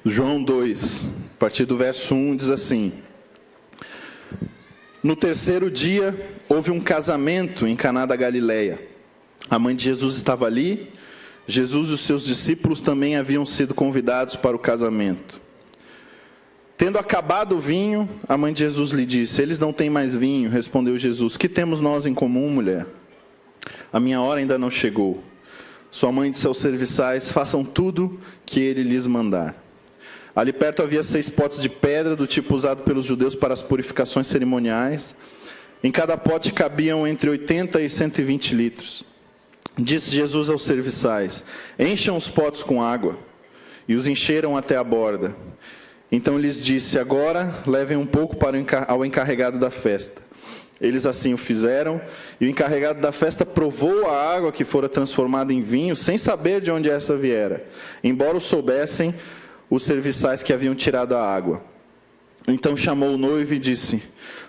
João 2, a partir do verso 1, diz assim: No terceiro dia, houve um casamento em Caná da Galileia. A mãe de Jesus estava ali. Jesus e os seus discípulos também haviam sido convidados para o casamento. Tendo acabado o vinho, a mãe de Jesus lhe disse: Eles não têm mais vinho. Respondeu Jesus: Que temos nós em comum, mulher? A minha hora ainda não chegou. Sua mãe disse aos serviçais: Façam tudo que ele lhes mandar. Ali perto havia 6 potes de pedra, do tipo usado pelos judeus para as purificações cerimoniais. Em cada pote cabiam entre 80 e 120 litros. Disse Jesus aos serviçais: Encham os potes com água. E os encheram até a borda. Então lhes disse: Agora levem um pouco ao encarregado da festa. Eles assim o fizeram, e o encarregado da festa provou a água que fora transformada em vinho, sem saber de onde essa viera, embora o soubessem os serviçais que haviam tirado a água. Então chamou o noivo e disse: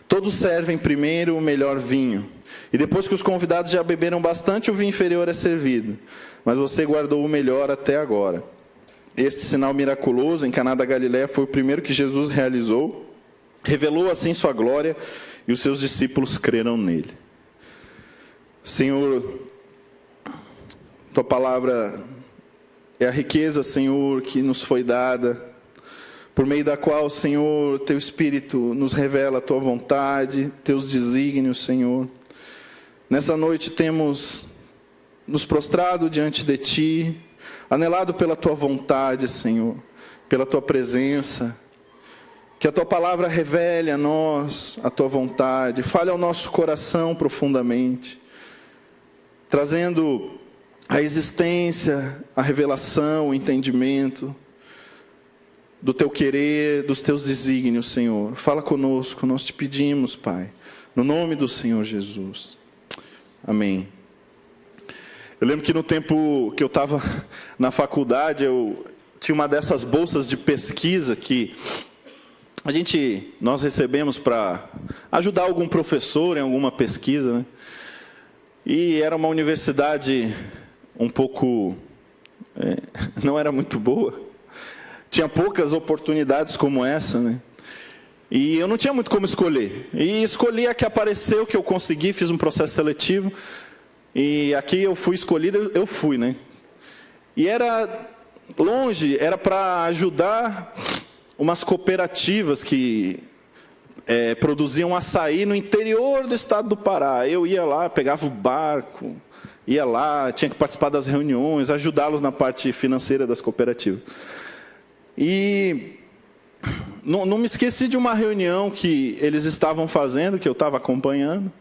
Todos servem primeiro o melhor vinho, e depois que os convidados já beberam bastante, o vinho inferior é servido. Mas você guardou o melhor até agora. Este sinal miraculoso em Caná da Galileia foi o primeiro que Jesus realizou. Revelou assim sua glória, e os seus discípulos creram nele. Senhor, tua palavra é a riqueza, Senhor, que nos foi dada, por meio da qual, Senhor, teu Espírito nos revela a tua vontade, teus desígnios, Senhor. Nessa noite temos nos prostrado diante de ti, anelado pela tua vontade, Senhor, pela tua presença. Que a tua palavra revele a nós a tua vontade, fale ao nosso coração profundamente, trazendo a existência, a revelação, o entendimento do teu querer, dos teus desígnios, Senhor. Fala conosco, nós te pedimos, Pai, no nome do Senhor Jesus. Amém. Eu lembro que no tempo que eu estava na faculdade, eu tinha uma dessas bolsas de pesquisa que nós recebemos para ajudar algum professor em alguma pesquisa, né? E era uma universidade um pouco, não era muito boa. Tinha poucas oportunidades como essa, né? E eu não tinha muito como escolher. E escolhi a que apareceu, que eu consegui, fiz um processo seletivo. E aqui eu fui escolhido, eu fui, né? E era longe, era para ajudar umas cooperativas que produziam açaí no interior do estado do Pará. Eu ia lá, pegava o barco, ia lá, tinha que participar das reuniões, ajudá-los na parte financeira das cooperativas. E não me esqueci de uma reunião que eles estavam fazendo, que eu estava acompanhando.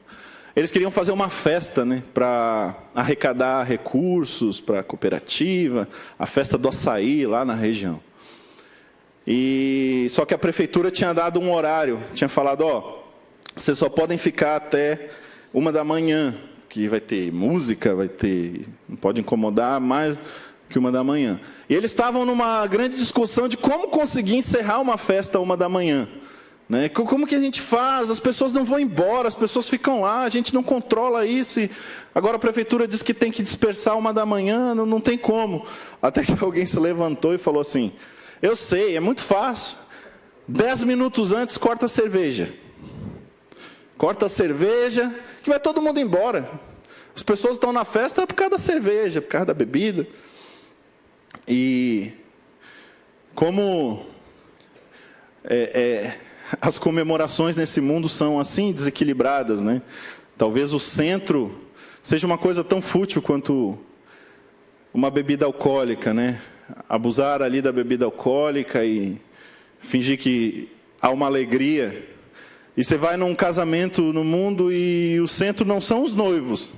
Eles queriam fazer uma festa, né, para arrecadar recursos para a cooperativa, a festa do açaí lá na região. E só que a prefeitura tinha dado um horário, tinha falado: vocês só podem ficar até 1h, que vai ter música, não pode incomodar mais que 1h. E eles estavam numa grande discussão de como conseguir encerrar uma festa 1h, né? Como que a gente faz? As pessoas não vão embora, as pessoas ficam lá, a gente não controla isso. E agora a prefeitura diz que tem que dispersar 1h, não tem como. Até que alguém se levantou e falou assim: eu sei, é muito fácil. 10 minutos antes, corta a cerveja. Corta a cerveja, que vai todo mundo embora. As pessoas estão na festa por causa da cerveja, por causa da bebida. E como as comemorações nesse mundo são assim, desequilibradas, né? Talvez o centro seja uma coisa tão fútil quanto uma bebida alcoólica, né? Abusar ali da bebida alcoólica e fingir que há uma alegria. E você vai num casamento no mundo e o centro não são os noivos,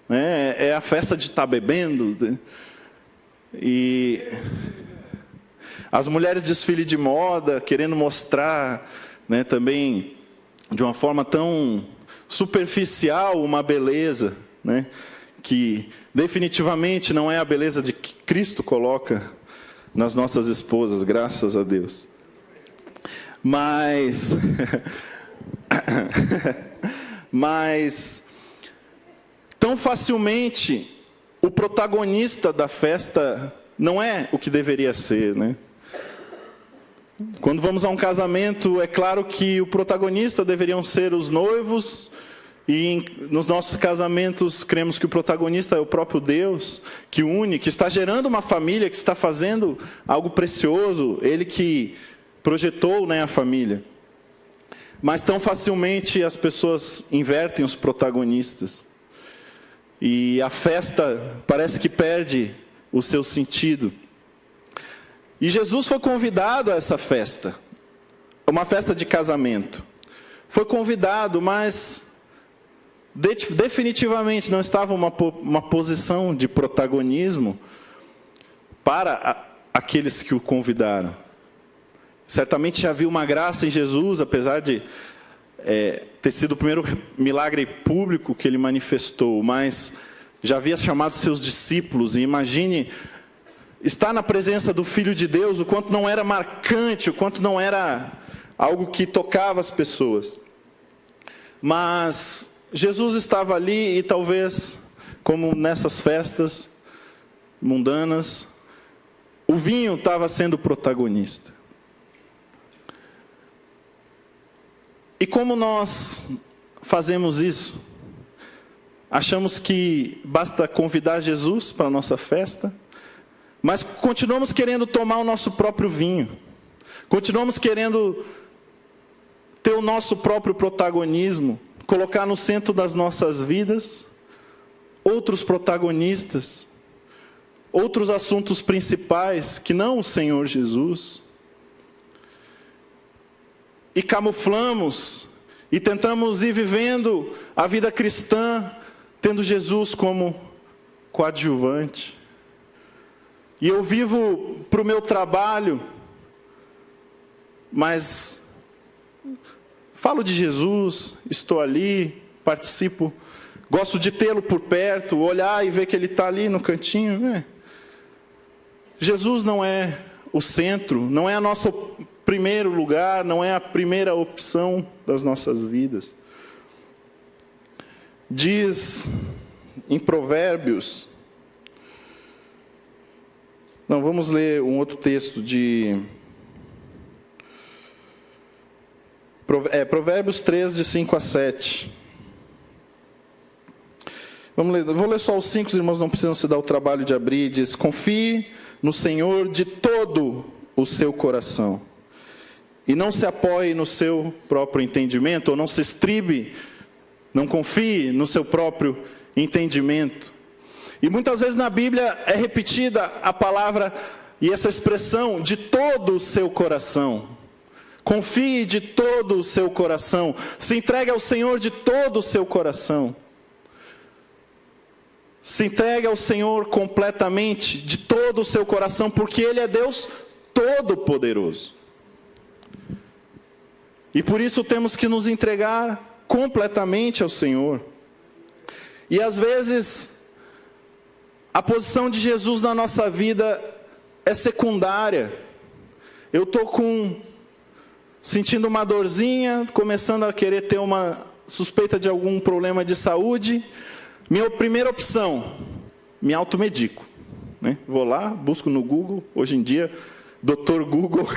né? É a festa de estar bebendo, né? E as mulheres desfile de moda, querendo mostrar, né, também de uma forma tão superficial uma beleza, né, que definitivamente não é a beleza de que Cristo coloca nas nossas esposas, graças a Deus. Mas tão facilmente o protagonista da festa não é o que deveria ser, né? Quando vamos a um casamento, é claro que o protagonista deveriam ser os noivos, e nos nossos casamentos cremos que o protagonista é o próprio Deus, que une, que está gerando uma família, que está fazendo algo precioso, Ele que projetou, né, a família. Mas tão facilmente as pessoas invertem os protagonistas. E a festa parece que perde o seu sentido. E Jesus foi convidado a essa festa, uma festa de casamento. Foi convidado, mas definitivamente não estava uma posição de protagonismo para aqueles que o convidaram. Certamente já havia uma graça em Jesus, apesar de ter sido o primeiro milagre público que ele manifestou, mas já havia chamado seus discípulos. E imagine estar na presença do Filho de Deus, o quanto não era marcante, o quanto não era algo que tocava as pessoas. Mas Jesus estava ali e talvez, como nessas festas mundanas, o vinho estava sendo protagonista. E como nós fazemos isso? Achamos que basta convidar Jesus para a nossa festa, mas continuamos querendo tomar o nosso próprio vinho. Continuamos querendo ter o nosso próprio protagonismo, colocar no centro das nossas vidas outros protagonistas, outros assuntos principais que não o Senhor Jesus. E camuflamos e tentamos ir vivendo a vida cristã, tendo Jesus como coadjuvante. E eu vivo para o meu trabalho, mas falo de Jesus, estou ali, participo, gosto de tê-lo por perto, olhar e ver que ele está ali no cantinho. Jesus não é o centro, não é o nosso primeiro lugar, não é a primeira opção das nossas vidas. Diz em Provérbios, vamos ler um outro texto de Provérbios 3, de 5 a 7. Vamos ler, vou ler só os 5, os irmãos não precisam se dar o trabalho de abrir. Diz: confie no Senhor de todo o seu coração, e não se apoie no seu próprio entendimento, ou não se estribe, não confie no seu próprio entendimento. E muitas vezes na Bíblia é repetida a palavra e essa expressão, de todo o seu coração. Confie de todo o seu coração, se entregue ao Senhor de todo o seu coração. Se entregue ao Senhor completamente, de todo o seu coração, porque Ele é Deus Todo-Poderoso. E por isso temos que nos entregar completamente ao Senhor. E às vezes, a posição de Jesus na nossa vida é secundária. Eu estou sentindo uma dorzinha, começando a querer ter uma suspeita de algum problema de saúde. Minha primeira opção, me automedico, né? Vou lá, busco no Google, hoje em dia, Dr. Google.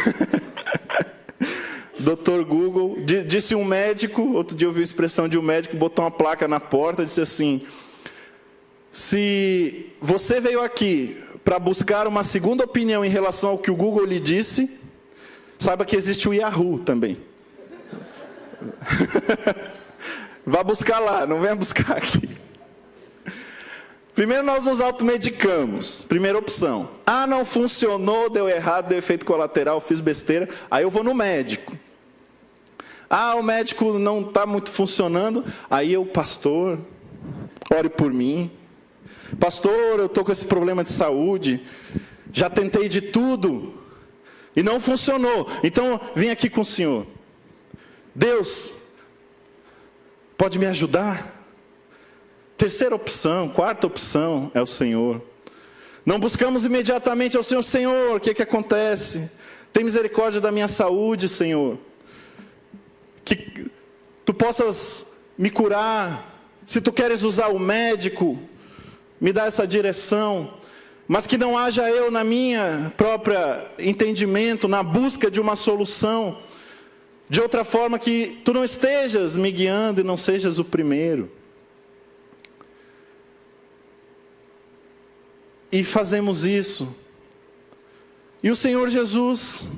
Dr. Google, disse um médico, outro dia eu vi a expressão de um médico, botou uma placa na porta, disse assim: se você veio aqui para buscar uma segunda opinião em relação ao que o Google lhe disse, saiba que existe o Yahoo também. Vá buscar lá, não venha buscar aqui. Primeiro nós nos automedicamos, primeira opção. Não funcionou, deu errado, deu efeito colateral, fiz besteira, aí eu vou no médico. O médico não está muito funcionando, aí eu, pastor, ore por mim. Pastor, eu estou com esse problema de saúde, já tentei de tudo, e não funcionou, então vim aqui com o Senhor. Deus, pode me ajudar? Terceira opção, quarta opção é o Senhor. Não buscamos imediatamente ao Senhor: Senhor, o que acontece? Tem misericórdia da minha saúde, Senhor. Que Tu possas me curar. Se Tu queres usar o médico, me dá essa direção. mas que não haja eu na minha própria entendimento, na busca de uma solução, de outra forma que tu não estejas me guiando e não sejas o primeiro. E fazemos isso. E o Senhor Jesus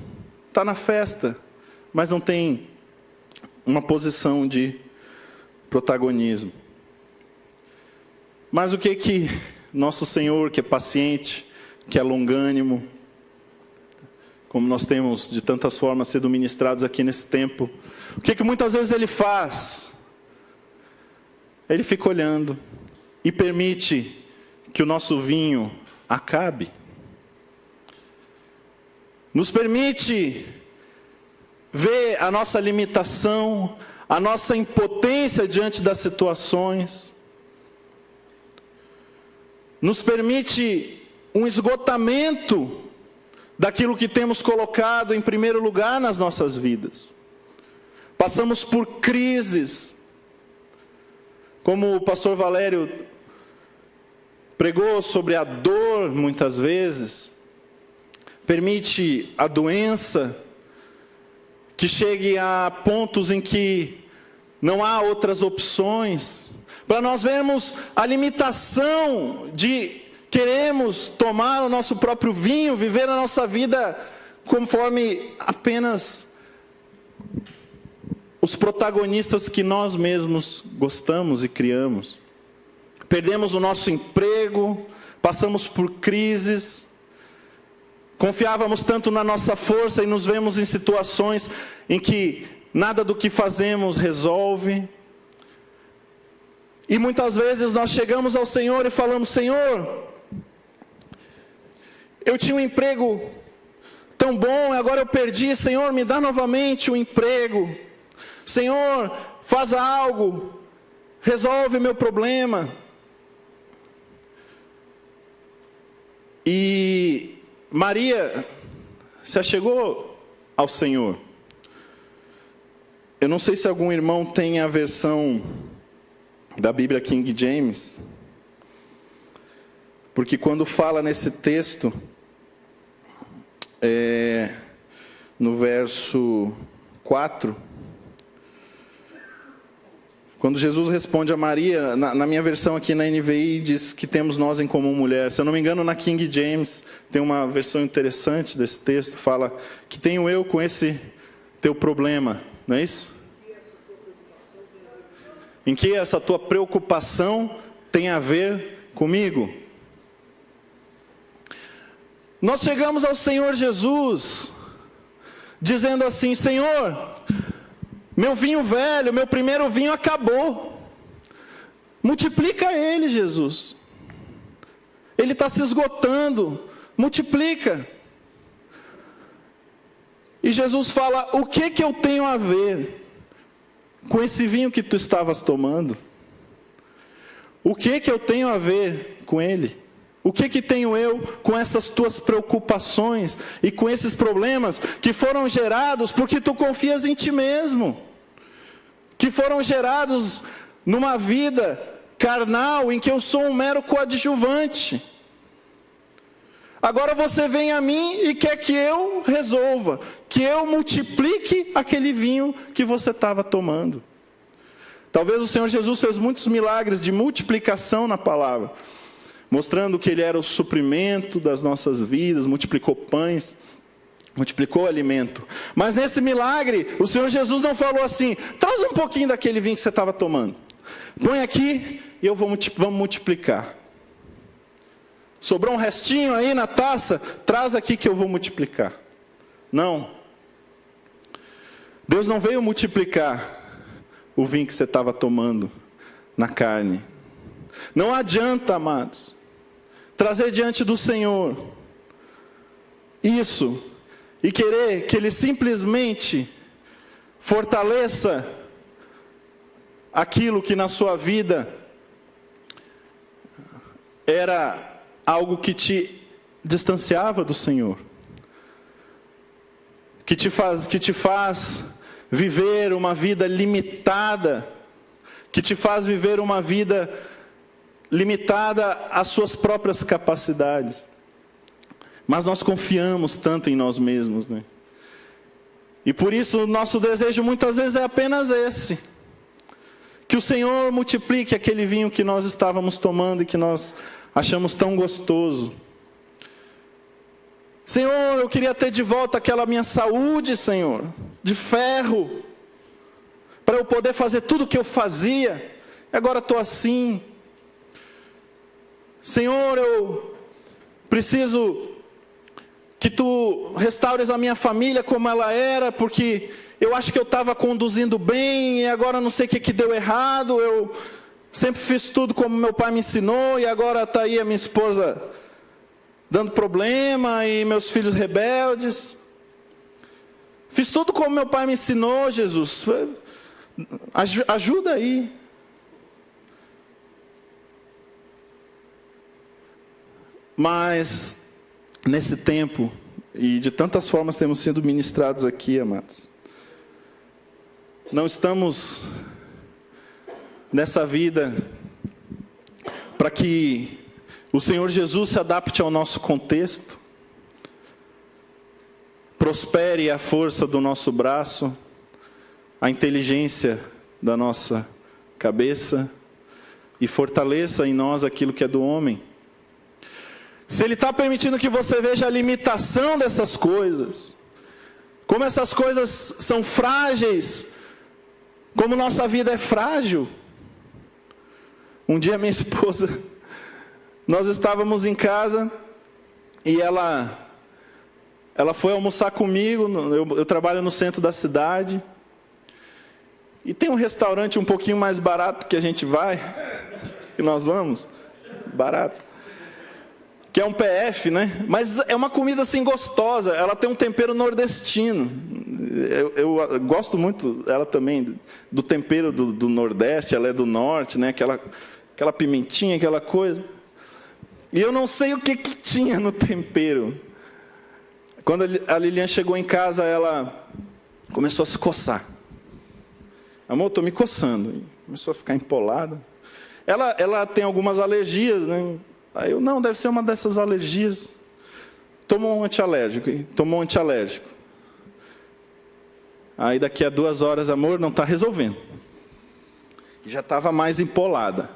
está na festa, mas não tem uma posição de protagonismo. Mas o que nosso Senhor, que é paciente, que é longânimo, como nós temos de tantas formas sido ministrados aqui nesse tempo, o que muitas vezes Ele faz? Ele fica olhando e permite que o nosso vinho acabe. Nos permite ver a nossa limitação, a nossa impotência diante das situações. Nos permite um esgotamento daquilo que temos colocado em primeiro lugar nas nossas vidas. Passamos por crises, como o pastor Valério pregou sobre a dor muitas vezes, permite a doença que chegue a pontos em que não há outras opções, para nós vermos a limitação de queremos tomar o nosso próprio vinho, viver a nossa vida conforme apenas os protagonistas que nós mesmos gostamos e criamos. Perdemos o nosso emprego, passamos por crises, confiávamos tanto na nossa força e nos vemos em situações em que nada do que fazemos resolve. E muitas vezes nós chegamos ao Senhor e falamos: Senhor, eu tinha um emprego tão bom, agora eu perdi. Senhor, me dá novamente o emprego. Senhor, faz algo, resolve meu problema. E Maria se achegou ao Senhor. Eu não sei se algum irmão tem a versão da Bíblia King James, porque quando fala nesse texto, no verso 4, quando Jesus responde a Maria, na minha versão aqui na NVI, diz que temos nós em comum mulher. Se eu não me engano, na King James, tem uma versão interessante desse texto, fala que tenho eu com esse teu problema, não é isso? Em que essa tua preocupação tem a ver comigo? Nós chegamos ao Senhor Jesus, dizendo assim: Senhor, meu vinho velho, meu primeiro vinho acabou. Multiplica ele, Jesus. Ele está se esgotando. Multiplica. E Jesus fala: o que eu tenho a ver com esse vinho que tu estavas tomando? O que eu tenho a ver com ele? O que tenho eu com essas tuas preocupações e com esses problemas que foram gerados porque tu confias em ti mesmo? Que foram gerados numa vida carnal em que eu sou um mero coadjuvante. Agora você vem a mim e quer que eu resolva, que eu multiplique aquele vinho que você estava tomando. Talvez o Senhor Jesus fez muitos milagres de multiplicação na palavra, mostrando que Ele era o suprimento das nossas vidas, multiplicou pães, multiplicou alimento. Mas nesse milagre, o Senhor Jesus não falou assim: traz um pouquinho daquele vinho que você estava tomando, põe aqui e vamos multiplicar. Sobrou um restinho aí na taça, traz aqui que eu vou multiplicar. Não. Deus não veio multiplicar o vinho que você estava tomando na carne. Não adianta, amados, trazer diante do Senhor isso e querer que Ele simplesmente fortaleça aquilo que na sua vida era algo que te distanciava do Senhor, que te faz viver uma vida limitada, que te faz viver uma vida limitada às suas próprias capacidades. Mas nós confiamos tanto em nós mesmos, né? E por isso o nosso desejo muitas vezes é apenas esse: que o Senhor multiplique aquele vinho que nós estávamos tomando e que nós achamos tão gostoso. Senhor, eu queria ter de volta aquela minha saúde, Senhor, de ferro, para eu poder fazer tudo o que eu fazia, e agora estou assim. Senhor, eu preciso que Tu restaures a minha família como ela era, porque eu acho que eu estava conduzindo bem, e agora não sei o que deu errado. Eu sempre fiz tudo como meu pai me ensinou, e agora está aí a minha esposa dando problema, e meus filhos rebeldes. Fiz tudo como meu pai me ensinou, Jesus. Ajuda aí. Mas, nesse tempo, e de tantas formas temos sido ministrados aqui, amados, não estamos nessa vida para que o Senhor Jesus se adapte ao nosso contexto, prospere a força do nosso braço, a inteligência da nossa cabeça, e fortaleça em nós aquilo que é do homem. Se Ele está permitindo que você veja a limitação dessas coisas, como essas coisas são frágeis, como nossa vida é frágil. Um dia minha esposa, nós estávamos em casa, e ela foi almoçar comigo. Eu trabalho no centro da cidade, e tem um restaurante um pouquinho mais barato que a gente vai, e nós vamos, barato, que é um PF, né? Mas é uma comida assim gostosa, ela tem um tempero nordestino. Eu gosto muito, ela também, do tempero do Nordeste. Ela é do Norte, né? Aquela pimentinha, aquela coisa. E eu não sei o que tinha no tempero. Quando a Lilian chegou em casa, ela começou a se coçar. Amor, estou me coçando. Começou a ficar empolada. Ela tem algumas alergias, né? Aí eu, não, deve ser uma dessas alergias. Tomou um antialérgico. Tomou um antialérgico. Aí daqui a 2 horas, amor, não está resolvendo. Já estava mais empolada.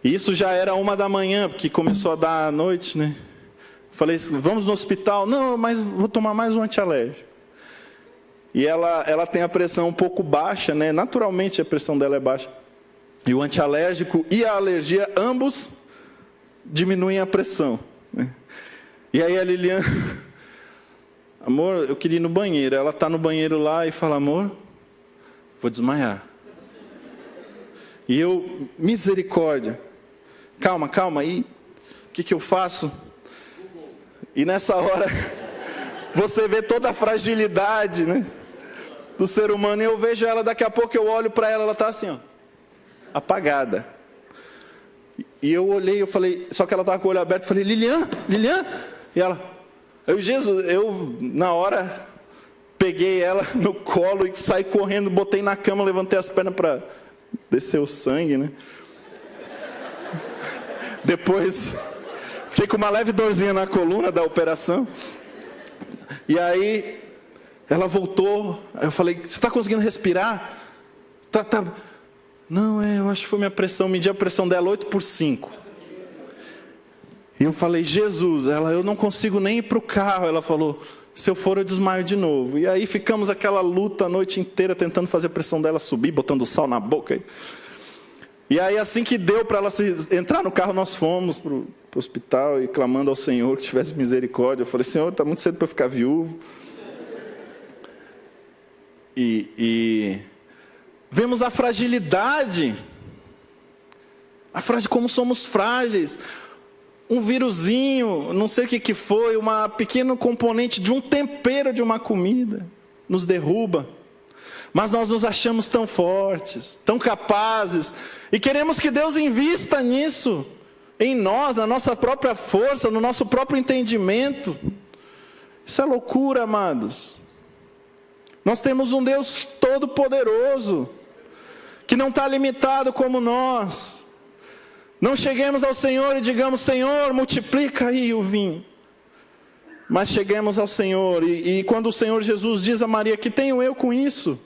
E isso já era 1 da manhã, porque começou a dar à noite, né? Falei, vamos no hospital? Não, mas vou tomar mais um antialérgico. E ela tem a pressão um pouco baixa, né? Naturalmente a pressão dela é baixa. E o antialérgico e a alergia, ambos diminuem a pressão, né? E aí a Lilian, amor, eu queria ir no banheiro. Ela está no banheiro lá e fala, amor, vou desmaiar. E eu, misericórdia, calma, e o que eu faço? E nessa hora, você vê toda a fragilidade, né, do ser humano. E eu vejo ela, daqui a pouco eu olho para ela, ela está assim, ó, apagada. E eu olhei, eu falei, só que ela estava com o olho aberto, eu falei, Lilian? E ela, eu na hora, peguei ela no colo e saí correndo, botei na cama, levantei as pernas para descer o sangue, né? Depois, fiquei com uma leve dorzinha na coluna da operação. E aí, ela voltou, aí eu falei, você está conseguindo respirar? Tá. Não, eu acho que foi minha pressão, medi a pressão dela 8/5. E eu falei, Jesus, eu não consigo nem ir para o carro. Ela falou, se eu for eu desmaio de novo. E aí ficamos aquela luta a noite inteira, tentando fazer a pressão dela subir, botando sal na boca. E aí assim que deu para ela entrar no carro, nós fomos para o hospital e clamando ao Senhor que tivesse misericórdia. Eu falei, Senhor, está muito cedo para eu ficar viúvo. E vemos a fragilidade, como somos frágeis. Um vírusinho, não sei o que foi, uma pequeno componente de um tempero de uma comida, nos derruba. Mas nós nos achamos tão fortes, tão capazes, e queremos que Deus invista nisso, em nós, na nossa própria força, no nosso próprio entendimento. Isso é loucura, amados. Nós temos um Deus todo-poderoso, que não está limitado como nós. Não cheguemos ao Senhor e digamos, Senhor, multiplica aí o vinho. mas cheguemos ao Senhor. E quando o Senhor Jesus diz a Maria, que tenho eu com isso?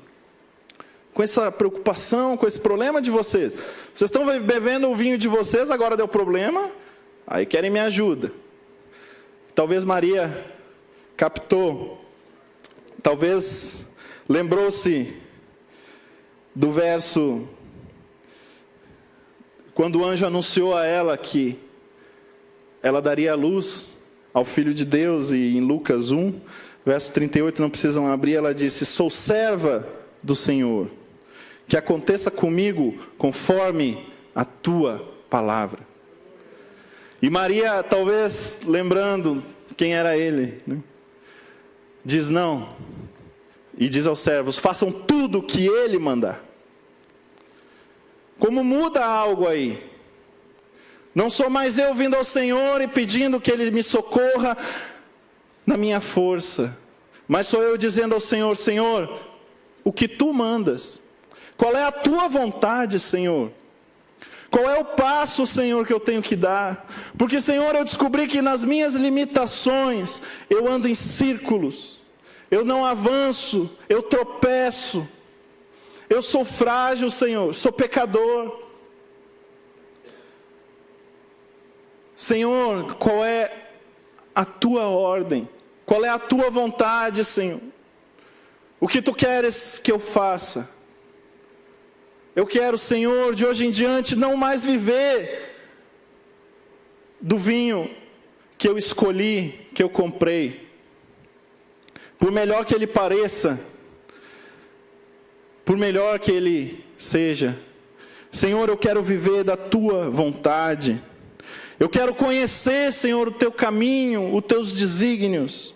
Com essa preocupação, com esse problema de vocês? Vocês estão bebendo o vinho de vocês, agora deu problema, aí querem minha ajuda. Talvez Maria captou, talvez lembrou-se do verso, quando o anjo anunciou a ela que ela daria luz ao Filho de Deus, e em Lucas 1, verso 38, não precisam abrir, ela disse: sou serva do Senhor, que aconteça comigo conforme a tua palavra. E Maria, talvez lembrando quem era ele, né? Diz não, e diz aos servos: façam tudo o que ele mandar. Como muda algo aí? Não sou mais eu vindo ao Senhor e pedindo que Ele me socorra na minha força, mas sou eu dizendo ao Senhor: Senhor, o que Tu mandas? Qual é a Tua vontade, Senhor? Qual é o passo, Senhor, que eu tenho que dar? Porque, Senhor, eu descobri que nas minhas limitações, eu ando em círculos, eu não avanço, eu tropeço, eu sou frágil, Senhor, sou pecador. Senhor, qual é a Tua ordem? Qual é a Tua vontade, Senhor? O que Tu queres que eu faça? Eu quero, Senhor, de hoje em diante não mais viver do vinho que eu escolhi, que eu comprei. Por melhor que ele pareça, por melhor que ele seja, Senhor, eu quero viver da Tua vontade. Eu quero conhecer, Senhor, o Teu caminho, os Teus desígnios.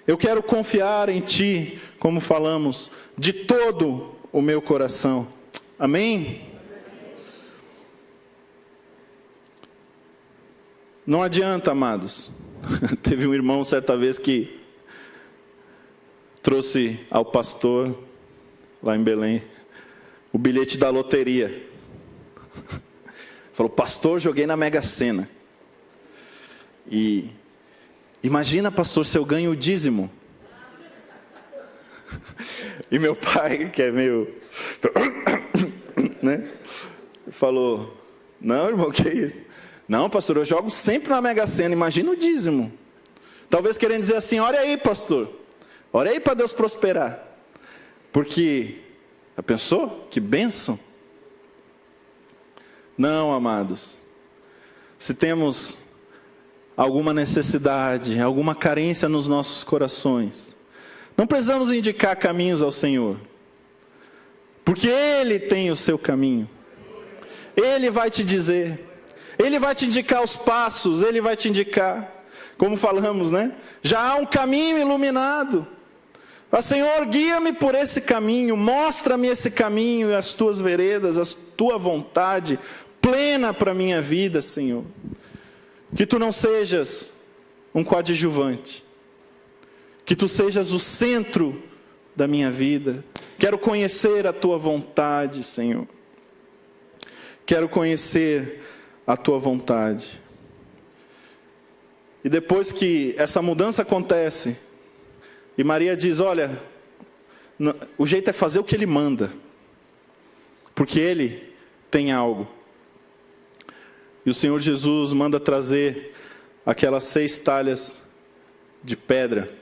Eu quero confiar em Ti, como falamos, de todo o meu coração. Amém? Não adianta, amados. Teve um irmão certa vez que trouxe ao pastor, lá em Belém, o bilhete da loteria. Falou: pastor, joguei na Mega Sena. E imagina, pastor, se eu ganho o dízimo. E meu pai, que é meio... né? Falou: não, irmão, que isso? Não, pastor, eu jogo sempre na Mega Sena, imagina o dízimo. Talvez querendo dizer assim: olha aí, pastor, olha aí para Deus prosperar. Porque, já pensou? Que bênção. Não, amados, se temos alguma necessidade, alguma carência nos nossos corações, não precisamos indicar caminhos ao Senhor, porque Ele tem o seu caminho, Ele vai te dizer, Ele vai te indicar os passos, Ele vai te indicar, como falamos, né? Já há um caminho iluminado. Ah, Senhor, guia-me por esse caminho, mostra-me esse caminho e as Tuas veredas, a Tua vontade plena para a minha vida, Senhor. Que Tu não sejas um coadjuvante, que Tu sejas o centro da minha vida. Quero conhecer a Tua vontade, Senhor. Quero conhecer a Tua vontade. E depois que essa mudança acontece, e Maria diz: olha, o jeito é fazer o que Ele manda, porque Ele tem algo. E o Senhor Jesus manda trazer aquelas 6 talhas de pedra,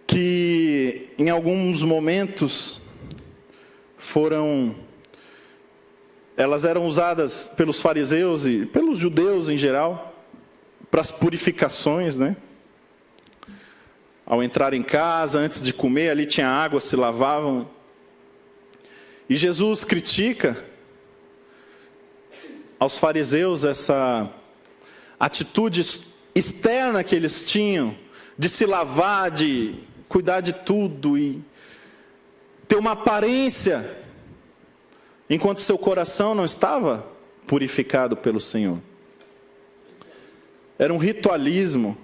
que em alguns momentos elas eram usadas pelos fariseus e pelos judeus em geral, para as purificações, né? Ao entrar em casa, antes de comer, ali tinha água, se lavavam. E Jesus critica aos fariseus essa atitude externa que eles tinham, de se lavar, de cuidar de tudo e ter uma aparência, enquanto seu coração não estava purificado pelo Senhor. Era um ritualismo.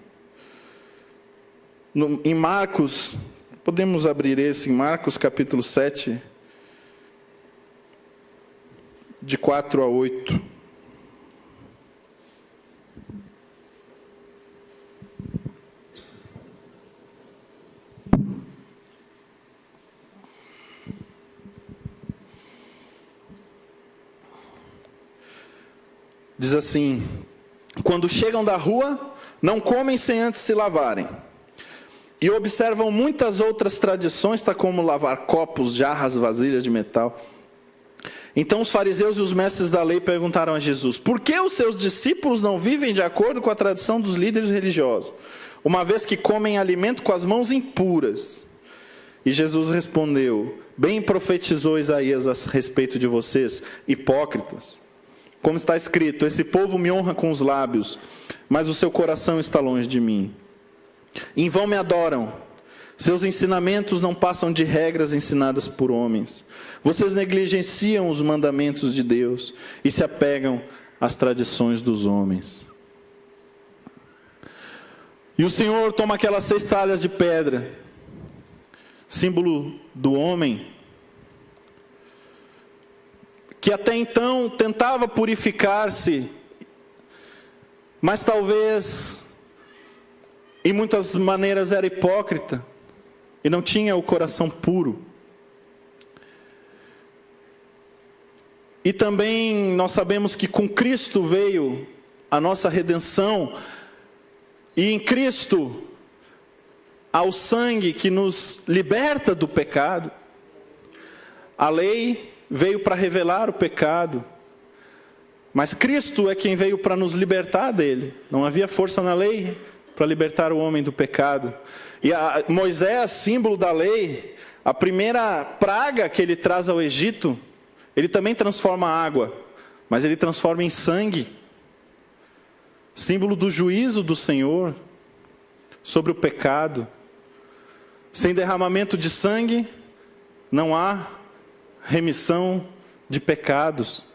Em Marcos, podemos abrir esse, em Marcos capítulo 7, de 4 a 8. Diz assim: quando chegam da rua, não comem sem antes se lavarem. E observam muitas outras tradições, tá, como lavar copos, jarras, vasilhas de metal. Então os fariseus e os mestres da lei perguntaram a Jesus: por que os seus discípulos não vivem de acordo com a tradição dos líderes religiosos, uma vez que comem alimento com as mãos impuras? E Jesus respondeu: bem profetizou Isaías a respeito de vocês, hipócritas. Como está escrito: esse povo me honra com os lábios, mas o seu coração está longe de mim. Em vão me adoram. Seus ensinamentos não passam de regras ensinadas por homens. Vocês negligenciam os mandamentos de Deus e se apegam às tradições dos homens. E o Senhor toma aquelas 6 talhas de pedra, símbolo do homem, que até então tentava purificar-se, mas talvez em muitas maneiras era hipócrita e não tinha o coração puro. E também nós sabemos que com Cristo veio a nossa redenção, e em Cristo há o sangue que nos liberta do pecado. A lei veio para revelar o pecado, mas Cristo é quem veio para nos libertar dele. Não havia força na lei para libertar o homem do pecado. E Moisés, símbolo da lei, a primeira praga que ele traz ao Egito, ele também transforma a água, mas ele transforma em sangue, símbolo do juízo do Senhor sobre o pecado. Sem derramamento de sangue, não há remissão de pecados.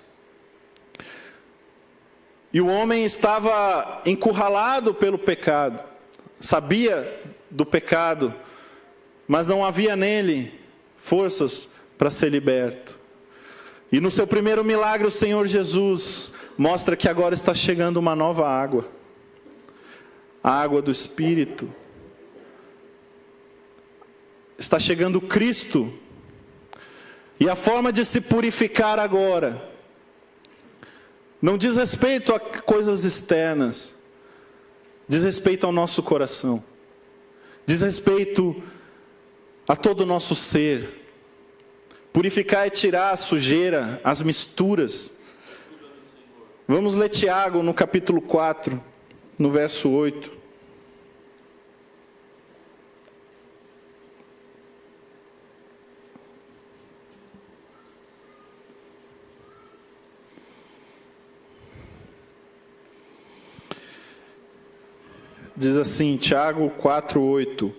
E o homem estava encurralado pelo pecado, sabia do pecado, mas não havia nele forças para ser liberto. E no seu primeiro milagre, o Senhor Jesus mostra que agora está chegando uma nova água, a água do Espírito. Está chegando Cristo, e a forma de se purificar agora não diz respeito a coisas externas, diz respeito ao nosso coração, diz respeito a todo o nosso ser. Purificar é tirar a sujeira, as misturas. Vamos ler Tiago no capítulo 4, no verso 8. Diz assim, Tiago 4:8: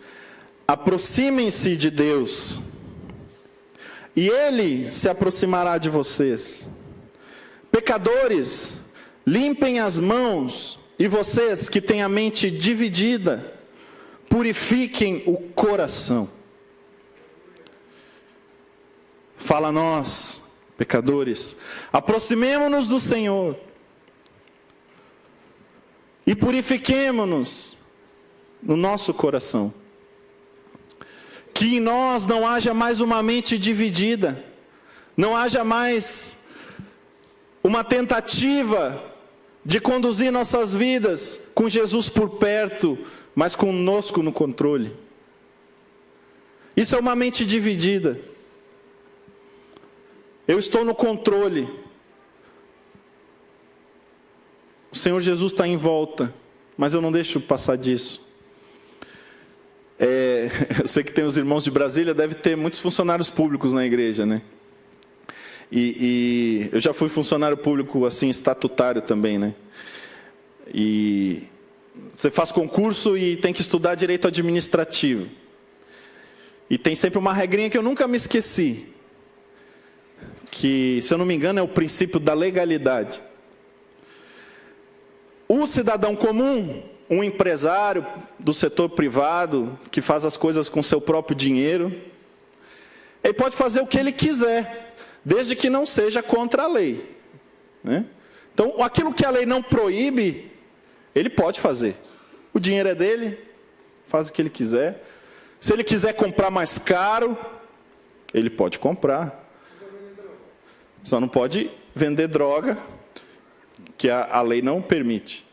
aproximem-se de Deus, e Ele se aproximará de vocês. Pecadores, limpem as mãos, e vocês que têm a mente dividida, purifiquem o coração. Fala a nós, pecadores, aproximemo-nos do Senhor, e purifiquemo-nos no nosso coração. Que em nós não haja mais uma mente dividida, não haja mais uma tentativa de conduzir nossas vidas com Jesus por perto, mas conosco no controle. Isso é uma mente dividida. Eu estou no controle. O Senhor Jesus está em volta, mas eu não deixo passar disso. Eu sei que tem os irmãos de Brasília, deve ter muitos funcionários públicos na igreja, né? E eu já fui funcionário público assim, estatutário também, né? E você faz concurso e tem que estudar direito administrativo. E tem sempre uma regrinha que eu nunca me esqueci, que, se eu não me engano, é o princípio da legalidade. O cidadão comum, um empresário do setor privado, que faz as coisas com seu próprio dinheiro, ele pode fazer o que ele quiser, desde que não seja contra a lei, né? Então, aquilo que a lei não proíbe, ele pode fazer. O dinheiro é dele, faz o que ele quiser. Se ele quiser comprar mais caro, ele pode comprar. Só não pode vender droga, que a lei não permite.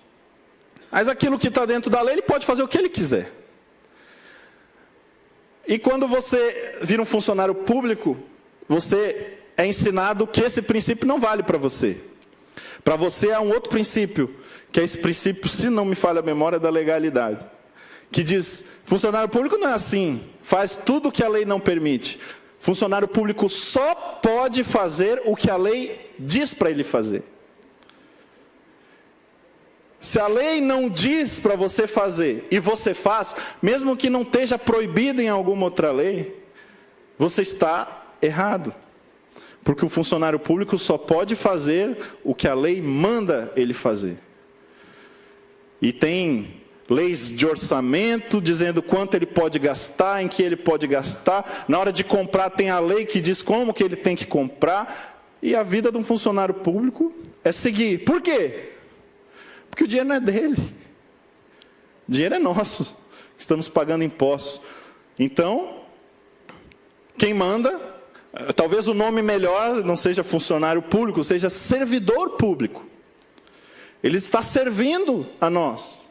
Mas aquilo que está dentro da lei, ele pode fazer o que ele quiser. E quando você vira um funcionário público, você é ensinado que esse princípio não vale para você. Para você há um outro princípio, que é esse princípio, se não me falha a memória, da legalidade. Que diz, funcionário público não é assim, faz tudo o que a lei não permite. Funcionário público só pode fazer o que a lei diz para ele fazer. Se a lei não diz para você fazer, e você faz, mesmo que não esteja proibido em alguma outra lei, você está errado. Porque o funcionário público só pode fazer o que a lei manda ele fazer. E tem leis de orçamento, dizendo quanto ele pode gastar, em que ele pode gastar. Na hora de comprar tem a lei que diz como que ele tem que comprar. E a vida de um funcionário público é seguir. Por quê? Porque o dinheiro não é dele. O dinheiro é nosso. Estamos pagando impostos. Então, quem manda, talvez o nome melhor não seja funcionário público, seja servidor público. Ele está servindo a nós,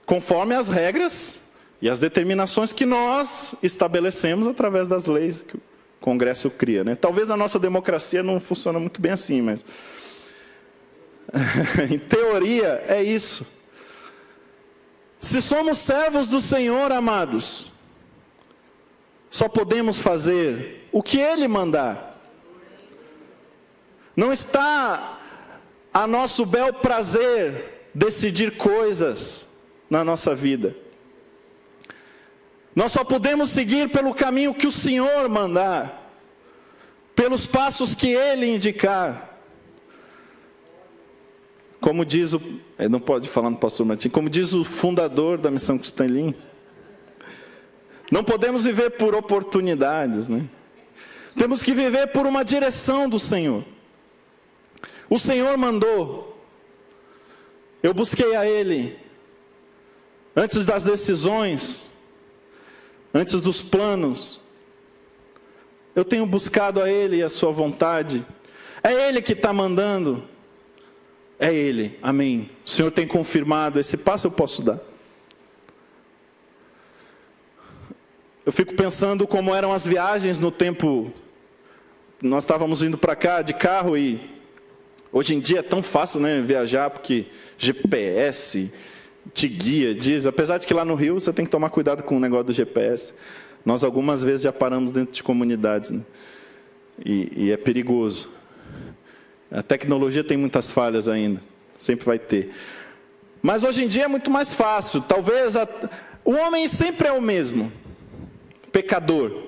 conforme as regras e as determinações que nós estabelecemos através das leis que o Congresso cria, né? Talvez na nossa democracia não funcione muito bem assim, mas em teoria é isso. Se somos servos do Senhor, amados, só podemos fazer o que Ele mandar. Não está a nosso bel prazer decidir coisas na nossa vida. Nós só podemos seguir pelo caminho que o Senhor mandar, pelos passos que Ele indicar. Como diz não pode falar no pastor Martim, como diz o fundador da Missão Cristã Elim, não podemos viver por oportunidades, né? Temos que viver por uma direção do Senhor. O Senhor mandou, eu busquei a Ele, antes das decisões, antes dos planos, eu tenho buscado a Ele e a sua vontade. É Ele que está mandando, é Ele, amém. O Senhor tem confirmado, esse passo eu posso dar. Eu fico pensando como eram as viagens no tempo, nós estávamos indo para cá de carro e hoje em dia é tão fácil, né, viajar, porque GPS te guia, diz, apesar de que lá no Rio você tem que tomar cuidado com o negócio do GPS. Nós algumas vezes já paramos dentro de comunidades, né? E é perigoso. A tecnologia tem muitas falhas ainda, sempre vai ter. Mas hoje em dia é muito mais fácil. Talvez o homem sempre é o mesmo, pecador.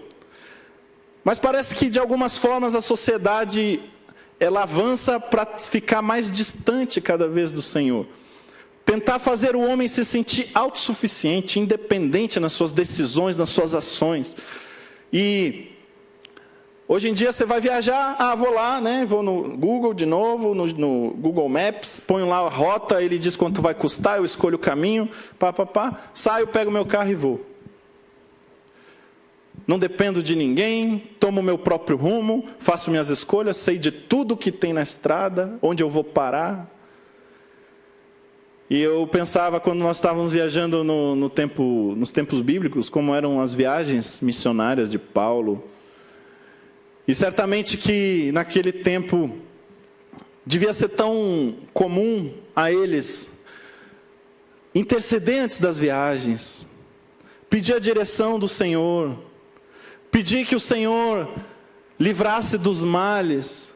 Mas parece que de algumas formas a sociedade ela avança para ficar mais distante cada vez do Senhor. Tentar fazer o homem se sentir autossuficiente, independente nas suas decisões, nas suas ações. E hoje em dia você vai viajar, vou lá, né? Vou no Google de novo, no Google Maps, ponho lá a rota, ele diz quanto vai custar, eu escolho o caminho, saio, pego meu carro e vou. Não dependo de ninguém, tomo o meu próprio rumo, faço minhas escolhas, sei de tudo que tem na estrada, onde eu vou parar. E eu pensava, quando nós estávamos viajando nos tempos bíblicos, como eram as viagens missionárias de Paulo. E certamente que naquele tempo devia ser tão comum a eles interceder antes das viagens, pedir a direção do Senhor, pedir que o Senhor livrasse dos males,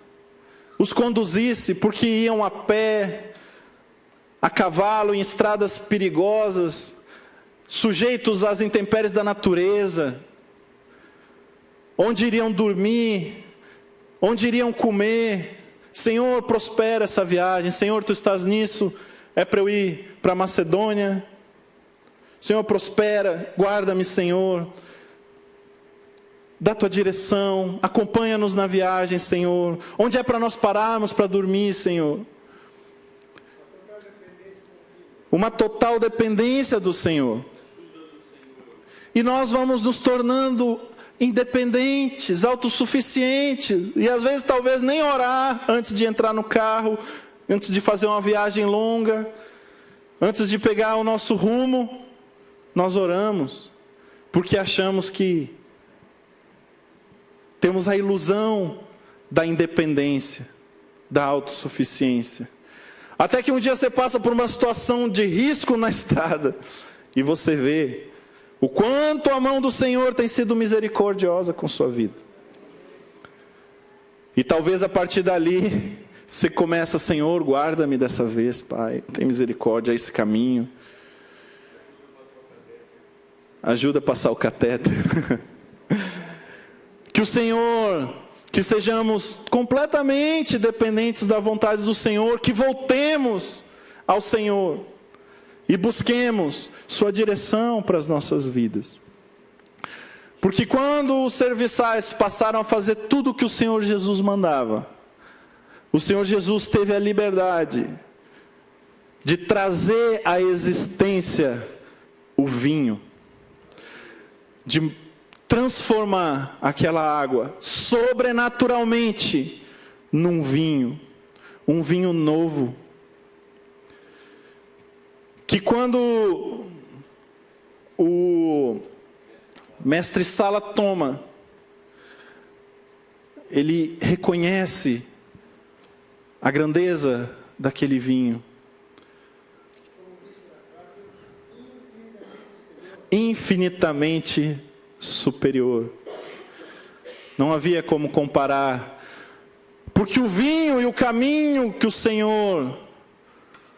os conduzisse, porque iam a pé, a cavalo, em estradas perigosas, sujeitos às intempéries da natureza, onde iriam dormir, onde iriam comer. Senhor, prospera essa viagem. Senhor, Tu estás nisso, é para eu ir para a Macedônia. Senhor, prospera, guarda-me, Senhor. Dá Tua direção, acompanha-nos na viagem, Senhor. Onde é para nós pararmos para dormir, Senhor? Uma total dependência do Senhor. E nós vamos nos tornando independentes, autossuficientes. E às vezes talvez nem orar antes de entrar no carro. antes de fazer uma viagem longa, antes de pegar o nosso rumo, nós oramos, porque achamos que temos a ilusão da independência, da autossuficiência. Até que um dia você passa por uma situação de risco na estrada, e você vê o quanto a mão do Senhor tem sido misericordiosa com sua vida. E talvez a partir dali, você começa: Senhor, guarda-me dessa vez, Pai, tem misericórdia a esse caminho. Ajuda a passar o catéter. Que o Senhor, que sejamos completamente dependentes da vontade do Senhor, que voltemos ao Senhor e busquemos sua direção para as nossas vidas. Porque quando os serviçais passaram a fazer tudo o que o Senhor Jesus mandava, o Senhor Jesus teve a liberdade de trazer à existência o vinho, de transformar aquela água sobrenaturalmente num vinho, um vinho novo. Que quando o mestre Sala toma, ele reconhece a grandeza daquele vinho. Infinitamente superior. Não havia como comparar, porque o vinho e o caminho que o Senhor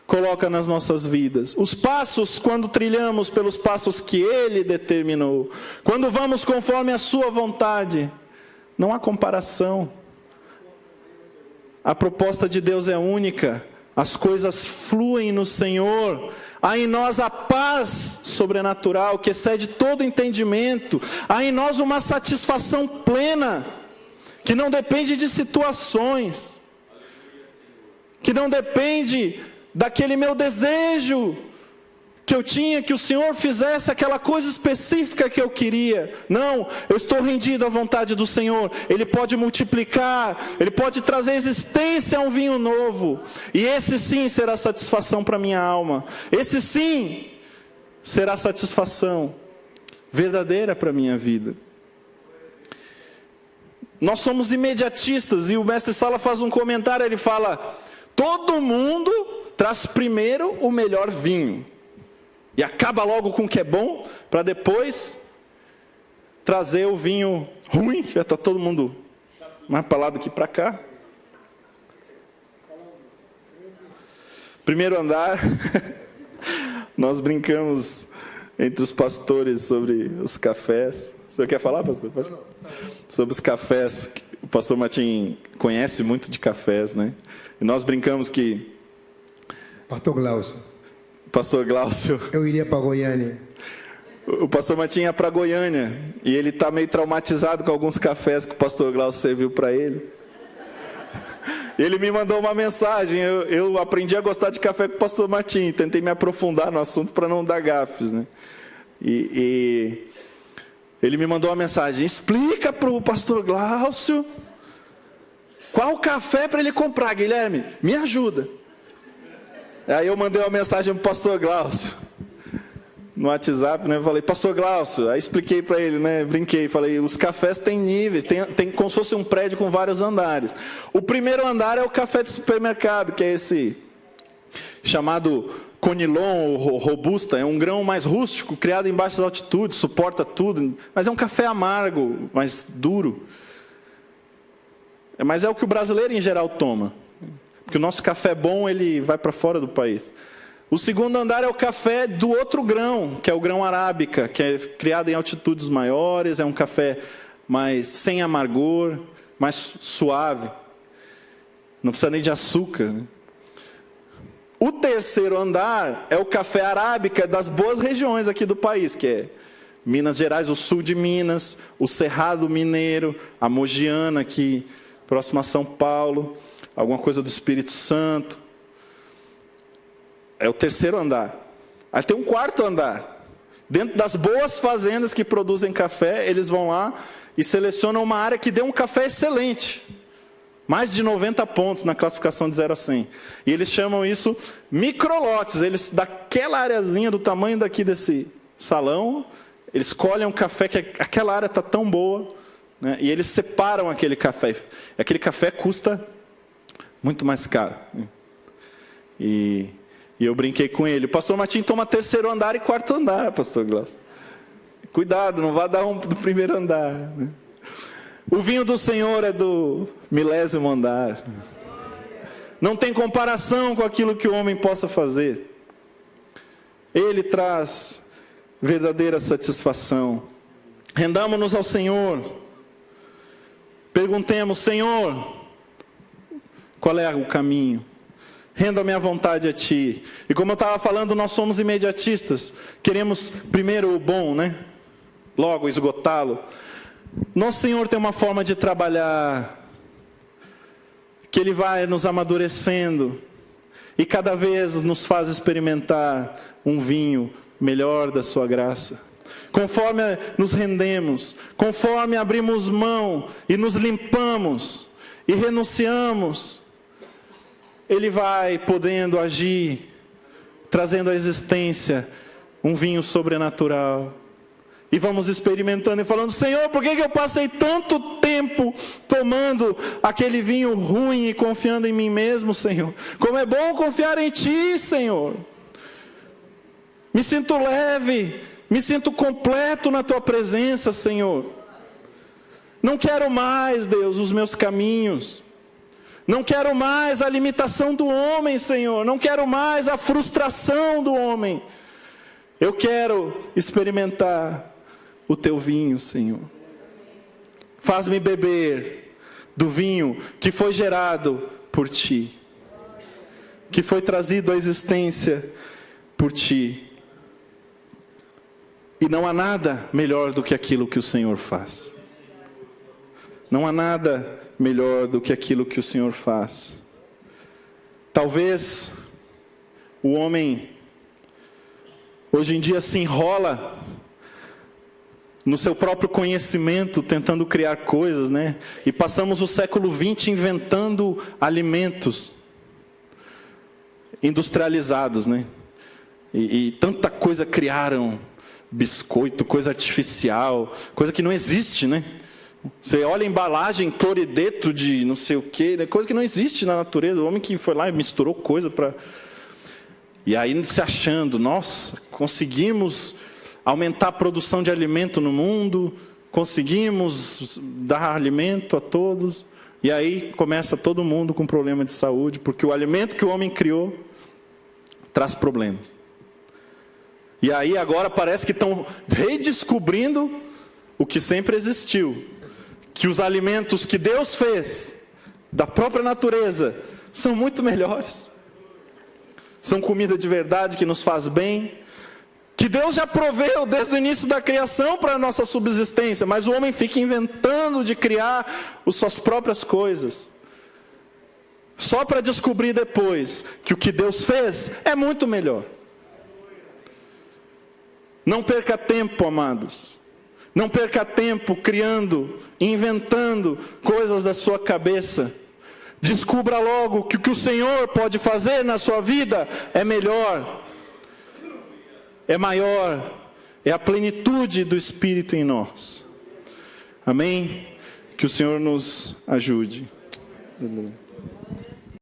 coloca nas nossas vidas, os passos, quando trilhamos pelos passos que Ele determinou, quando vamos conforme a sua vontade, não há comparação. A proposta de Deus é única, as coisas fluem no Senhor, há em nós a paz sobrenatural que excede todo entendimento, há em nós uma satisfação plena, que não depende de situações, que não depende daquele meu desejo que eu tinha, que o Senhor fizesse aquela coisa específica que eu queria. Não, eu estou rendido à vontade do Senhor. Ele pode multiplicar, Ele pode trazer existência a um vinho novo, e esse sim será satisfação para a minha alma, esse sim será satisfação verdadeira para a minha vida. Nós somos imediatistas, e o mestre Sala faz um comentário, ele fala: todo mundo traz primeiro o melhor vinho, e acaba logo com o que é bom, para depois trazer o vinho ruim. Já está todo mundo mais para lá do que para cá. Primeiro andar. Nós brincamos entre os pastores sobre os cafés. O senhor quer falar, pastor? Pode? Sobre os cafés. O pastor Martim conhece muito de cafés, né? E nós brincamos que... Pastor Glaucio. Eu iria para Goiânia. O pastor Martim ia para Goiânia, e ele está meio traumatizado com alguns cafés que o pastor Glaucio serviu para ele. Ele me mandou uma mensagem. Eu aprendi a gostar de café com o pastor Martim, tentei me aprofundar no assunto para não dar gafes, né? E ele me mandou uma mensagem: explica para o pastor Glaucio qual café para ele comprar, Guilherme, me ajuda. Aí eu mandei uma mensagem para o pastor Glaucio no WhatsApp, né? Eu falei: pastor Glaucio, aí expliquei para ele, né? Brinquei, falei: os cafés têm níveis, tem como se fosse um prédio com vários andares. O primeiro andar é o café de supermercado, que é esse chamado Conilon ou Robusta, é um grão mais rústico, criado em baixas altitudes, suporta tudo, mas é um café amargo, mais duro. Mas é o que o brasileiro em geral toma, porque o nosso café bom, ele vai para fora do país. O segundo andar é o café do outro grão, que é o grão arábica, que é criado em altitudes maiores, é um café mais sem amargor, mais suave, não precisa nem de açúcar, né? O terceiro andar é o café arábica das boas regiões aqui do país, que é Minas Gerais, o sul de Minas, o Cerrado Mineiro, a Mogiana, aqui próximo a São Paulo, alguma coisa do Espírito Santo. É o terceiro andar. Aí tem um quarto andar. Dentro das boas fazendas que produzem café, eles vão lá e selecionam uma área que dê um café excelente. Mais de 90 pontos na classificação de 0 a 100. E eles chamam isso microlotes. Eles, daquela areazinha do tamanho daqui desse salão, eles colhem um café que aquela área está tão boa, né? E eles separam aquele café. Aquele café custa muito mais caro. E eu brinquei com ele. O pastor Martim toma 3º andar e 4º andar, pastor Glaucio. Cuidado, não vá dar um do 1º andar, né? O vinho do Senhor é do 1000º andar. Não tem comparação com aquilo que o homem possa fazer. Ele traz verdadeira satisfação. Rendamos-nos ao Senhor. Perguntemos: Senhor, qual é o caminho? Renda a minha vontade a Ti. E como eu estava falando, nós somos imediatistas. Queremos primeiro o bom, né? Logo esgotá-lo. Nosso Senhor tem uma forma de trabalhar, que Ele vai nos amadurecendo, e cada vez nos faz experimentar um vinho melhor da sua graça. Conforme nos rendemos, conforme abrimos mão e nos limpamos e renunciamos, Ele vai podendo agir, trazendo à existência um vinho sobrenatural. E vamos experimentando e falando: Senhor, por que eu passei tanto tempo tomando aquele vinho ruim e confiando em mim mesmo, Senhor? Como é bom confiar em Ti, Senhor. Me sinto leve, me sinto completo na Tua presença, Senhor. Não quero mais, Deus, os meus caminhos. Não quero mais a limitação do homem, Senhor. Não quero mais a frustração do homem. Eu quero experimentar o Teu vinho, Senhor. Faz-me beber do vinho que foi gerado por Ti, que foi trazido à existência por Ti. E não há nada melhor do que aquilo que o Senhor faz. Não há nada melhor do que aquilo que o Senhor faz. Talvez o homem hoje em dia se enrola no seu próprio conhecimento, tentando criar coisas, né? E passamos o século XX inventando alimentos industrializados, né? E tanta coisa criaram, biscoito, coisa artificial, coisa que não existe, né? Você olha a embalagem, clorideto de não sei o quê, né? Coisa que não existe na natureza. O homem que foi lá e misturou coisa para... E aí se achando: nossa, conseguimos aumentar a produção de alimento no mundo, conseguimos dar alimento a todos, e aí começa todo mundo com problema de saúde, porque o alimento que o homem criou traz problemas. E aí agora parece que estão redescobrindo o que sempre existiu, que os alimentos que Deus fez, da própria natureza, são muito melhores. São comida de verdade que nos faz bem, que Deus já proveu desde o início da criação para a nossa subsistência, mas o homem fica inventando de criar as suas próprias coisas, só para descobrir depois que o que Deus fez é muito melhor. Não perca tempo, amados. Não perca tempo criando, inventando coisas da sua cabeça. Descubra logo que o que o Senhor pode fazer na sua vida é melhor, é maior, é a plenitude do Espírito em nós. Amém? Que o Senhor nos ajude.